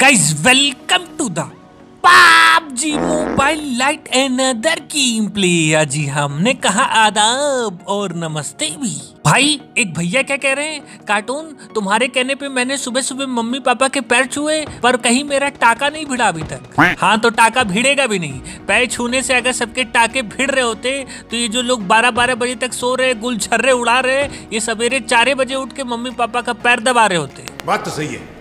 Guys welcome to the PUBG mobile lite another game play. जी हमने कहा आदाब और नमस्ते भी। भाई एक भैया क्या कह रहे हैं, कार्टून तुम्हारे कहने पे मैंने सुबह सुबह मम्मी पापा के पैर छुए पर कहीं मेरा टाका नहीं भिड़ा अभी तक। हाँ तो टाका भिड़ेगा भी नहीं। पैर छूने से अगर सबके टाके भिड़ रहे होते तो ये जो लोग 12-12 बजे तक सो रहे, गुलछर्रे उड़ा रहे, ये सवेरे 4 बजे उठ के मम्मी पापा का पैर दबा रहे होते। बात तो सही है।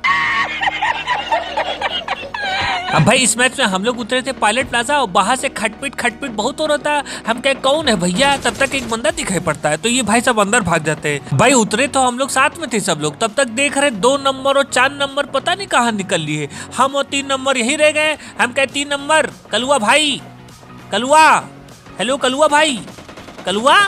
अब भाई इस मैच में हम लोग उतरे थे पायलट प्लाजा और बाहर से खटपिट बहुत हो रहा था। हम कहे कौन है भैया, तब तक एक बंदा दिखाई पड़ता है तो ये भाई सब अंदर भाग जाते हैं। भाई उतरे तो हम लोग साथ में थे सब लोग, तब तक देख रहे 2 नंबर और 4 नंबर पता नहीं कहाँ निकल लिए। हम और 3 नंबर यही रह गए। हम कहे 3 नंबर कलुआ भाई, कलुआ, हेलो कलुआ भाई, कलुआ।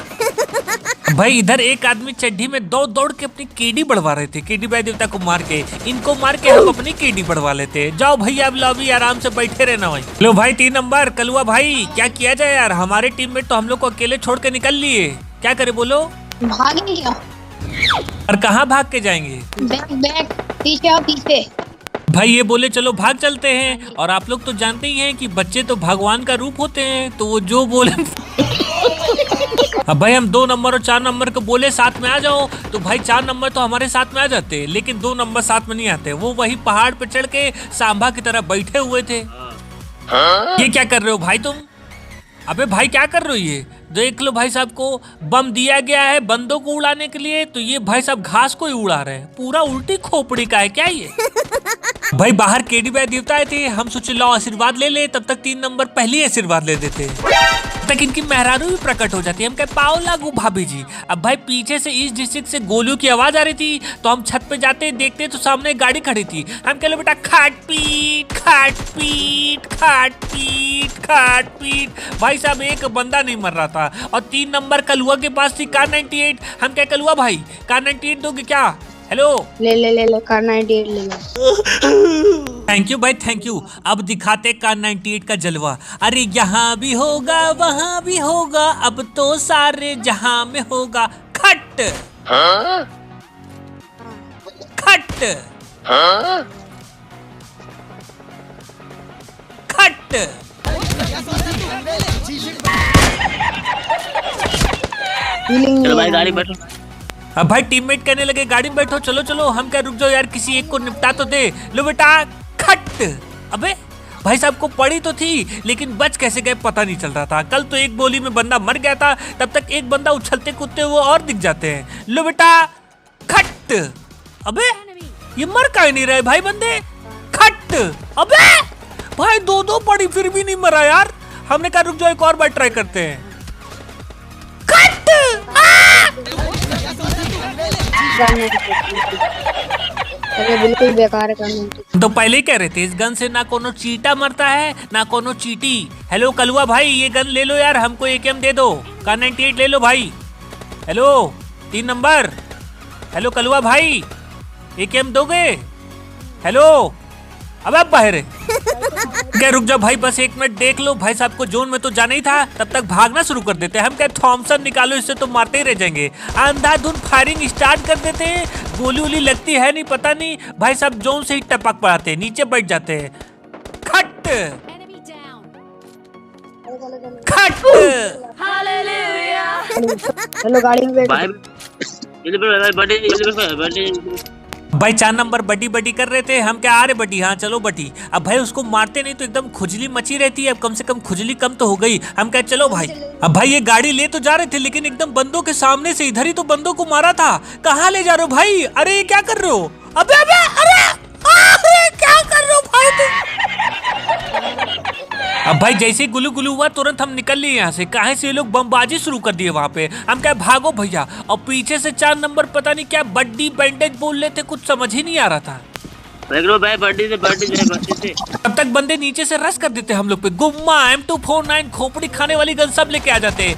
भाई इधर एक आदमी चड्ढी में दौड़ के अपनी केडी बढ़वा रहे थे, केडी बाई देवता को मार के। इनको मार के हम अपनी केडी बढ़वा लेते। जाओ भैया अब लॉबी आराम से बैठे रहना भाई। लो भाई 3 नंबर कलुआ भाई, क्या किया जाए यार, हमारे टीम में तो हम लोग को अकेले छोड़ के निकल लिए। क्या करे बोलो। भागेंगे क्या? और कहाँ भाग के जाएंगे? बैक पीछे आओ पीछे। भाई ये बोले चलो भाग चलते हैं, और आप लोग तो जानते ही हैं कि बच्चे तो भगवान का रूप होते हैं, तो वो जो बोले अब भाई हम 2 नंबर और 4 नंबर को बोले साथ में आ जाओ, तो भाई 4 नंबर तो हमारे साथ में आ जाते, लेकिन 2 नंबर साथ में नहीं आते। वो वही पहाड़ पे चढ़ के सांभा की तरह बैठे हुए थे। ये क्या कर रहे हो भाई तुम? अबे भाई क्या कर रहे हो? ये देख लो भाई साहब को बम दिया गया है बंदों को उड़ाने के लिए, तो ये भाई साहब घास को ही उड़ा रहे हैं। पूरा उल्टी खोपड़ी का है क्या ये? भाई बाहर केडी बाई देवता आए थे, हम सोचे लो आशीर्वाद ले ले, तब तक 3 नंबर पहले ही आशीर्वाद ले देते, तक इनकी मेहरारू भी प्रकट हो जाती है। हम कहे पाओ लागू भाभी जी। अब भाई पीछे से इस डिस्ट्रिक्ट से गोलियों की आवाज आ रही थी, तो हम छत पे जाते देखते तो सामने गाड़ी खड़ी थी। हम कह लो बेटा खाट पीट खाट पीट खाट पीट खाट पीट। भाई साहब एक बंदा नहीं मर रहा था, और 3 नंबर कलुआ के पास थी कार 98। हम कहे कलुआ भाई कार 98 दोगे क्या? हेलो ले कार 98 ले लो। थैंक यू भाई थैंक यू। अब दिखाते कार 98 का जलवा। अरे यहाँ भी होगा वहाँ भी होगा, अब तो सारे जहाँ में होगा। खट खट खट। चलो भाई गाड़ी बैठो। अब भाई टीममेट कहने लगे गाड़ी में बैठो, चलो चलो। हम क्या रुक जाओ यार, किसी एक को निपटा तो दे। लो बेटा खट। अबे भाई साहब को पड़ी तो थी, लेकिन बच कैसे गए पता नहीं चल रहा था। कल तो एक गोली में बंदा मर गया था, तब तक एक बंदा उछलते कूदते हुए और दिख जाते हैं। लो बेटा खट। अबे ये मर काहे नहीं रहे भाई बंदे? खट। अबे भाई 2-2 पड़ी फिर भी नहीं मरा यार। हमने कहा रुक जाओ एक और बार ट्राई करते हैं। खट। अरे बिल्कुल बेकार है। तो पहले ही कह रहे थे इस गन से ना कोनो चीटा मरता है ना कोनो चीटी। हेलो कलुआ भाई ये गन ले लो यार, हमको AKM दे दो। कार 98 ले लो भाई। हेलो 3 नंबर, हेलो कलुआ भाई AKM दोगे? हेलो अब बाहर है क्या? रुक जाओ भाई बस 1 मिनट देख लो। भाई साहब को जोन में तो जाना ही था, तब तक भागना शुरू कर देते हैं। हम क्या थॉमसन निकालो, इससे तो मारते ही रह जाएंगे। अंधाधुंध फायरिंग स्टार्ट कर देते हैं। गोली उली लगती है नहीं पता नहीं, भाई साहब जोन से ही टपक पड़ाते हैं, नीचे बैठ जाते हैं। खट खट। चलो गाड़ी में बैठो। भाई 4 नंबर बडी कर रहे थे। हम क्या आ रहे बडी, हाँ चलो बडी। अब भाई उसको मारते नहीं तो एकदम खुजली मची रहती है, अब कम से कम खुजली कम तो हो गई। हम क्या चलो भाई। अब भाई ये गाड़ी ले तो जा रहे थे, लेकिन एकदम बंदों के सामने से इधर ही तो बंदों को मारा था। कहाँ ले जा रहे हो भाई? अरे क्या कर रहे हो? अबे अबे अरे क्या कर रहे हो भाई तुम? अब भाई जैसे गुलू गुलू हुआ तुरंत हम निकल लिए यहाँ से। कहाँ से ये लोग बमबाजी शुरू कर दिए वहाँ पे। हम क्या भागो भैया, और पीछे से 4 नंबर पता नहीं क्या बड्डी बैंडेज बोल रहे थे, कुछ समझ ही नहीं आ रहा था। भाई बड्डी से तब तक बंदे नीचे से रश कर देते हम लोग पे। गुम्मा M249 खोपड़ी खाने वाली गन सब लेके आ जाते।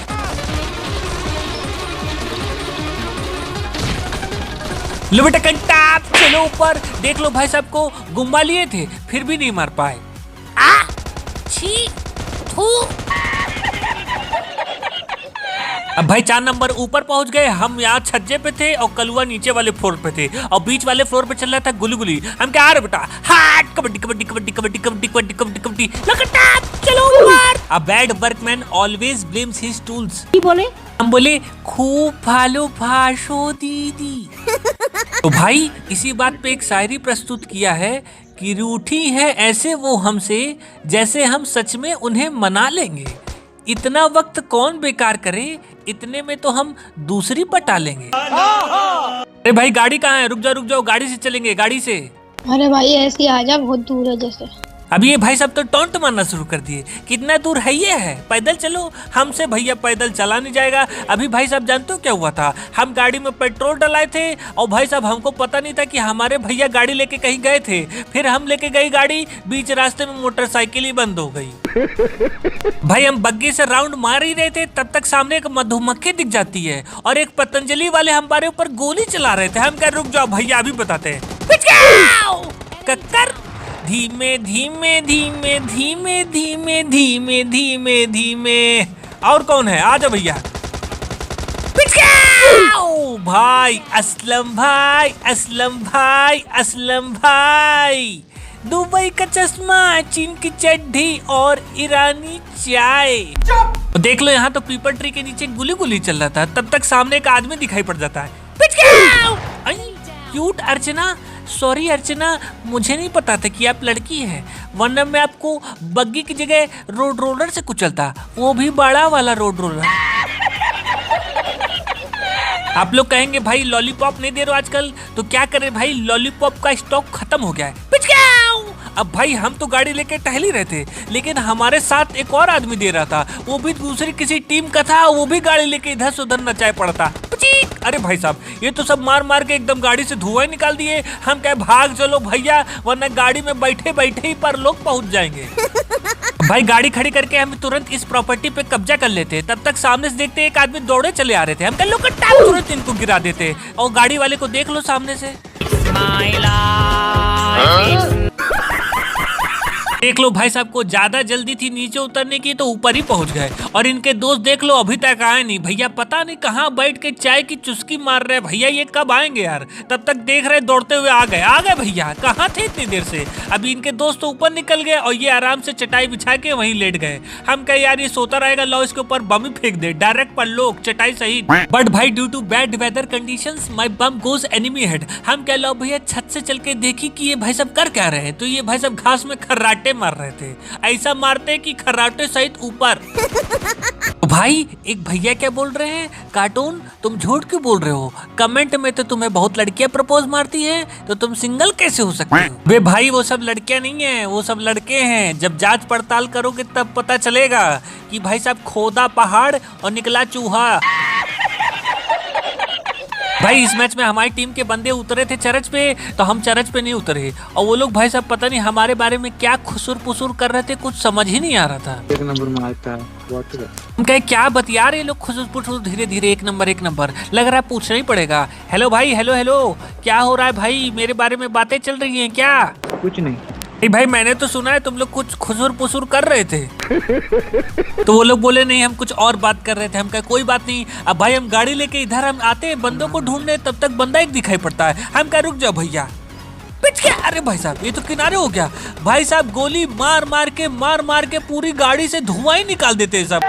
लो बेटा कंटाप चलो ऊपर। देख लो भाई साहब को गुम्मा लिए थे फिर भी नहीं मार पाए। छी थू। अब भाई 4 नंबर ऊपर पहुंच गए। हम यहाँ छज्जे पे थे और कलुआ नीचे वाले फ्लोर पे थे और बीच वाले फ्लोर पे चल रहा था गुलगुली। हम क्या आ रहे बेटा हाट कबड्डी कबड्डी कबड्डी कबड्डी कबड्डी कबड्डी कबड्डी कबड्डी लकटा चलो ऊपर। A bad workman always blames his tools. बोले हम बोले खूब भालो भाषो दीदी। तो भाई इसी बात पे एक शायरी प्रस्तुत किया है कि रूठी है ऐसे वो हमसे जैसे हम सच में उन्हें मना लेंगे। इतना वक्त कौन बेकार करे, इतने में तो हम दूसरी पटा लेंगे। अरे भाई गाड़ी कहाँ है? रुक जाओ गाड़ी से चलेंगे, गाड़ी से। अरे भाई ऐसे आ जा, बहुत दूर है जैसे। अब ये भाई सब तो टॉन्ट मारना शुरू कर दिए, कितना दूर है ये है, पैदल चलो। हमसे भैया पैदल चला नहीं जाएगा। अभी भाई साहब जानते हो क्या हुआ था? हम गाड़ी में पेट्रोल डलाए थे और भाई साहब हमको पता नहीं था कि हमारे भैया गाड़ी लेके कहीं गए थे। फिर हम लेके गई गाड़ी, बीच रास्ते में मोटरसाइकिल ही बंद हो गई। भाई हम बग्गी से राउंड मार ही रहे थे, तब तक सामने एक मधुमक्खी दिख जाती है और एक पतंजलि वाले हमारे ऊपर गोली चला रहे थे। हम कह रुक जाओ भैया अभी बताते हैं। कक्कर धीमे धीमे धीमे धीमे धीमे धीमे धीमे धीमे। और कौन है? आजा भैया। भाई असलम भाई, असलम भाई, असलम भाई। दुबई का चश्मा, चीन की चड्ढी और ईरानी चाय। देख लो यहाँ तो पीपल ट्री के नीचे गुली गुली चल रहा था, तब तक सामने एक आदमी दिखाई पड़ जाता है। क्यूट अर्चना, सॉरी अर्चना, मुझे नहीं पता था कि आप लड़की हैं, वरना मैं आपको बग्गी की जगह रोड रोलर से कुचलता, वो भी बड़ा वाला रोड रोलर। आप लोग कहेंगे भाई लॉलीपॉप नहीं दे रहे हो आजकल, तो क्या करें भाई, लॉलीपॉप का स्टॉक खत्म हो गया है। अब भाई हम तो गाड़ी लेके टहल ही रहे थे, लेकिन हमारे साथ एक और आदमी दे रहा था, वो भी दूसरी किसी टीम का था, वो भी गाड़ी लेके इधर से उधर नचाए पड़ता। अरे भाई साहब ये तो सब मार मार के एकदम गाड़ी से धुआं निकाल दिए। हम कहे भाग चलो भैया, वरना गाड़ी में बैठे बैठे ही पर लोग पहुंच जाएंगे। भाई गाड़ी खड़ी करके हम तुरंत इस प्रॉपर्टी पे कब्जा कर लेते, तब तक सामने से देखते एक आदमी दौड़े चले आ रहे थे। हम कह लो तुरंत इनको गिरा देते और गाड़ी वाले को देख लो सामने से। देख लो भाई साहब को ज्यादा जल्दी थी नीचे उतरने की, तो ऊपर ही पहुंच गए। और इनके दोस्त देख लो अभी तक आए नहीं। भैया पता नहीं कहाँ बैठ के चाय की चुस्की मार रहे, भैया ये कब आएंगे यार। तब तक देख रहे दौड़ते हुए आ गए भैया, कहाँ थे इतनी देर से। अभी इनके दोस्त तो ऊपर निकल गए और ये आराम से चटाई बिछा के वहीं लेट गए। हम कहे यार ये सोता रहेगा, लो इसके ऊपर बम ही फेंक दे डायरेक्ट पर लोग चटाई सहित। बट भाई due to bad weather conditions my bomb goes enemy head. हम कह लो भैया छत से चल के देखी कि ये भाई साहब कर क्या रहे हैं, तो ये भाई साहब घास में खर्राटे मार रहे थे, ऐसा मारते कि खर्राटे सहित ऊपर। भाई एक भैया क्या बोल रहे हैं, कार्टून तुम झूठ क्यों बोल रहे हो, कमेंट में तो तुम्हें बहुत लड़कियां प्रपोज मारती हैं, तो तुम सिंगल कैसे हो सकते हो। वे भाई वो सब लड़कियां नहीं है, वो सब लड़के हैं। जब जांच पड़ताल करोगे तब पता चलेगा कि भाई साहब खोदा पहाड़ और निकला चूहा। भाई इस मैच में हमारी टीम के बंदे उतरे थे चर्च पे, तो हम चर्च पे नहीं उतरे, और वो लोग भाई साहब पता नहीं हमारे बारे में क्या खुसुर पुसुर कर रहे थे, कुछ समझ ही नहीं आ रहा था। एक नंबर में आता है हम कहे क्या बतिया रहे लोग खुसुर पुसुर, धीरे धीरे एक नंबर लग रहा है पूछना ही पड़ेगा। हेलो भाई, हेलो हेलो, क्या हो रहा है भाई, मेरे बारे में बातें चल रही हैं क्या? कुछ नहीं भाई मैंने तो सुना है तुम लोग कुछ खुसुर पुसुर कर रहे थे। तो वो लोग बोले नहीं हम कुछ और बात कर रहे थे। हम कहे कोई बात नहीं। अब भाई हम गाड़ी लेके इधर हम आते हैं बंदों को ढूंढने, तब तक बंदा एक दिखाई पड़ता है। हम कहे रुक जाओ भैया, पिच क्या, अरे भाई साहब ये तो किनारे हो गया। भाई साहब गोली मार मार के पूरी गाड़ी से धुआं ही निकाल देते हैं सब।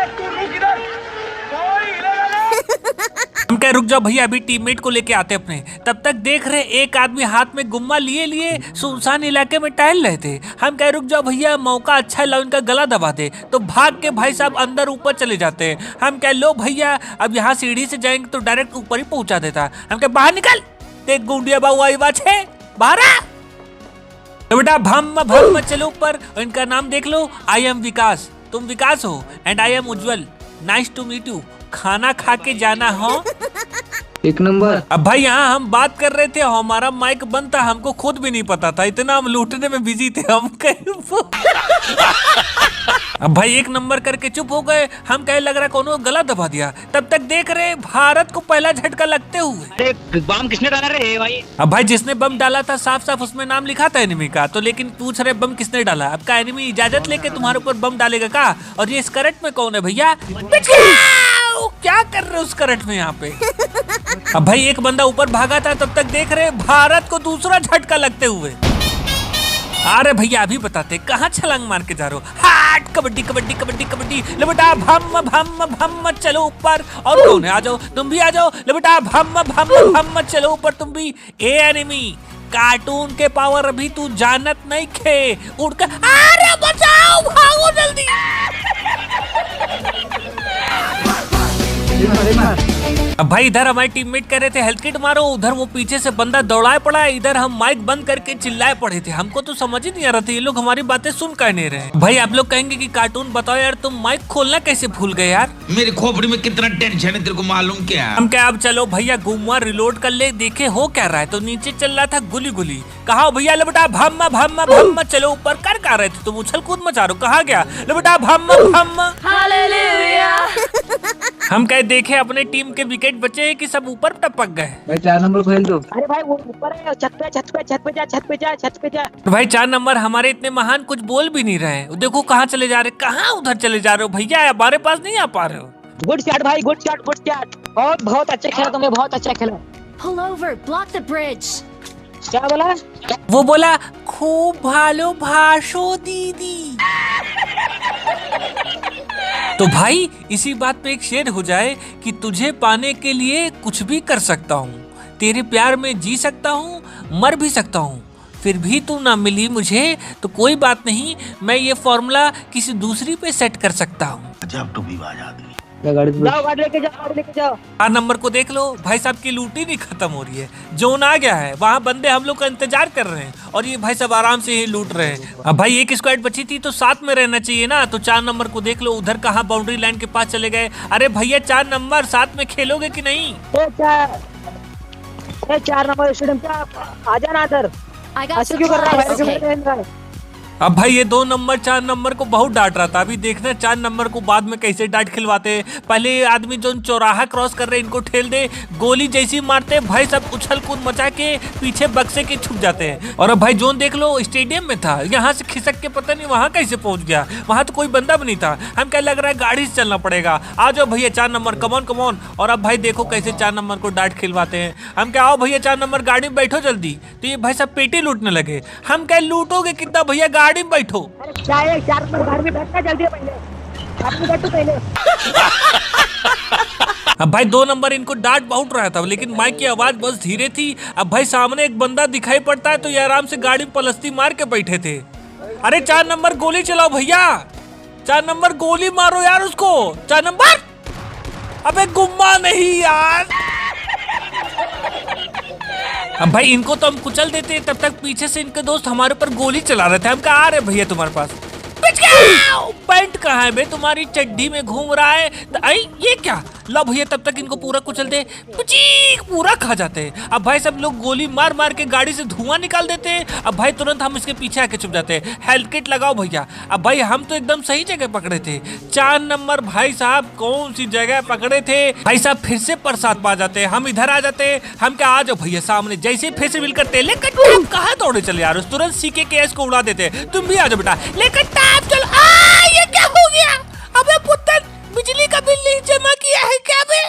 हम कह रुक जाओ भैया अभी टीममेट को लेके आते अपने। तब तक देख रहे एक आदमी हाथ में गुम्मा लिए सुनसान इलाके में टहल रहे थे। हम कह रुक जाओ भैया मौका अच्छा है, लो इनका गला दबा दे। तो भाग के भाई साहब अंदर ऊपर चले जाते हैं। हम कह लो भैया अब यहाँ सीढ़ी से जाएंगे तो डायरेक्ट ऊपर ही पहुंचा देता। हम कह बाहर निकल, देख गुंडिया बाबू आई बात है बाहर आ। तो बेटा भम चलो ऊपर। इनका नाम देख लो, आई एम विकास, तुम विकास हो, and I am Ujjwal, nice to meet you, खाना खा के जाना हो। एक नंबर। अब भाई यहाँ हम बात कर रहे थे, हमारा माइक बंद था, हमको खुद भी नहीं पता था, इतना हम लूटने में बिजी थे हम। अब भाई एक नंबर करके चुप हो गए। हम कहे लग रहा कोनो गला दबा दिया। तब तक देख रहे भारत को पहला झटका लगते हुए। अरे बम किसने डाला रे भाई? अब भाई जिसने बम डाला था साफ साफ उसमें नाम लिखा था एनिमी का, तो लेकिन पूछ रहे बम किसने डाला। अब का एनिमी इजाजत लेके तुम्हारे ऊपर बम डालेगा का? और ये इस करंट में कौन है भैया? क्या कर रहे हो उस करंट में यहाँ पे? अब भाई एक बंदा ऊपर भागा था, तब तक देख रहे भारत को दूसरा झटका लगते हुए। अरे भैया अभी बताते कहाँ छलांग मार के जा रहे हो। हाट कबड्डी कबड्डी कबड्डी कबड्डी, ले बेटा भम भम भम चलो ऊपर। और कौन है, आ जाओ तुम भी आ जाओ, ले बेटा भम भम भम चलो ऊपर तुम भी। ए एनिमी कार्टून के पावर अभी तू जानत नहीं खे, उड़कर अरे बचाओ भागो जल्दी। अब भाई इधर हमारे टीममेट कह रहे थे हेल्थ किट मारो, उधर वो पीछे से बंदा दौड़ाए पड़ा है, इधर हम माइक बंद करके चिल्लाए पड़े थे। हमको तो समझ ही नहीं आ रहा था ये लोग हमारी बातें सुन कर नहीं रहे। भाई आप लोग कहेंगे कि कार्टून बताओ यार तुम माइक खोलना कैसे भूल गए यार। मेरी खोपड़ी में कितना टेंशन है तेरे को मालूम क्या? हम क्या अब चलो भैया घूमा रिलोड कर ले देखे हो क्या रहा है। तो नीचे चल रहा था गुली गुली, कहा भैया ले बेटा भम भम भम चलो ऊपर कर रहे थे तुम उछल कूद मचा रहे हो, कहा गया ले बेटा भम भम। हम कहे देखे अपने टीम के विकेट बचे हैं कि सब ऊपर टपक गए। भाई 4 नंबर खेल दो। अरे भाई वो ऊपर है, छत पे जा। भाई 4 नंबर हमारे इतने महान कुछ बोल भी नहीं रहे, देखो कहाँ चले जा रहे, कहाँ उधर चले जा रहे हो भैया, हमारे पास नहीं आ पा रहे हो। गुड शॉट भाई, गुड शॉट। बहुत अच्छा खेला तुमने, बहुत अच्छा खेला। Pull over, block the bridge. क्या बोला? वो बोला खूब भालो भाषो दीदी। तो भाई इसी बात पे एक शेर हो जाए कि तुझे पाने के लिए कुछ भी कर सकता हूँ, तेरे प्यार में जी सकता हूँ, मर भी सकता हूँ, फिर भी तू ना मिली मुझे तो कोई बात नहीं, मैं ये फॉर्मूला किसी दूसरी पे सेट कर सकता हूँ। जब टू भी बाज आदमी गाड़ी गाड़ी लेके जाओ। 4 नंबर को देख लो भाई साहब की लूटी नहीं खत्म हो रही है, जोन आ गया है, वहाँ बंदे हम लोग का इंतजार कर रहे हैं और ये भाई सब आराम से ही लूट रहे हैं। अब भाई एक स्क्वाड बची थी तो साथ में रहना चाहिए ना। तो 4 नंबर को देख लो उधर कहाँ बाउंड्री लाइन के पास चले गए। अरे भैया 4 नंबर साथ में खेलोगे कि नहीं? 4 नंबर स्टेडियम क्या आजा ना इधर। I got ऐसे क्यों कर रहा है? supplies. ऐसे क्यों कर रहा है? अब भाई ये 2 नंबर 4 नंबर को बहुत डांट रहा था, अभी देखना 4 नंबर को बाद में कैसे डांट खिलवाते। पहले ये आदमी जो चौराहा क्रॉस कर रहे इनको ठेल दे, गोली जैसी मारते भाई सब उछल कूद मचा के पीछे बक्से के छुप जाते हैं। और अब भाई जोन देख लो स्टेडियम में था, यहाँ से खिसक के पता नहीं वहाँ कैसे पहुंच गया, वहाँ तो कोई बंदा भी नहीं था। हम क्या लग रहा है गाड़ी से चलना पड़ेगा। आ जाओ भैया 4 नंबर कमॉन। और अब भाई देखो कैसे 4 नंबर को डांट खिलवाते हैं। हम क्या आओ भैया 4 नंबर गाड़ी में बैठो जल्दी, तो ये भाई सब पेटी लूटने लगे। हम क्या लूटोगे कितना भैया, गाड़ी में बैठो। क्या है 4 नंबर गाड़ी में बैठना जल्दी पहले, गाड़ी में बैठो पहले। अब भाई 2 नंबर इनको डांट बहुत रहा था लेकिन माइक की आवाज बस धीरे थी। अब भाई सामने एक बंदा दिखाई पड़ता है तो ये आराम से गाड़ी पलस्ती मार के बैठे थे। अरे 4 नंबर गोली चलाओ भैया, 4 नंबर गोली मारो यार उसको। 4 नंबर अबे गुम्मा नहीं यार। अब भाई इनको तो हम कुचल देते, तब तक पीछे से इनके दोस्त हमारे ऊपर गोली चला रहे थे। हम कहा आ रहे भैया तुम्हारे पास, पैंट कहाँ है बे, तुम्हारी चड्डी में घूम रहा है। आई ये क्या, लो भैया तब तक इनको पूरा कुचल दे, पूरा खा जाते हैं। अब भाई सब लोग गोली मार मार के गाड़ी से धुआं निकाल देते हैं। अब भाई तुरंत हम इसके पीछे आके छुप जाते हैं। हेल्थ किट लगाओ भैया। अब भाई हम तो एकदम सही जगह पकड़े थे। 4 नंबर भाई साहब कौन सी जगह पकड़े थे भाई साहब, फिर से प्रसाद पा जाते। हम इधर आ जाते। हम क्या आ जाओ भैया सामने, जैसे फिर से मिल करते लेकिन कहाँ दौड़े चले यार, तुरंत सीके के को उड़ा देते। तुम भी आ जाओ बेटा, लेकिन चलो ये क्या हो गया? अबे पुत्र बिजली का बिल नहीं जमा किया है क्या बे?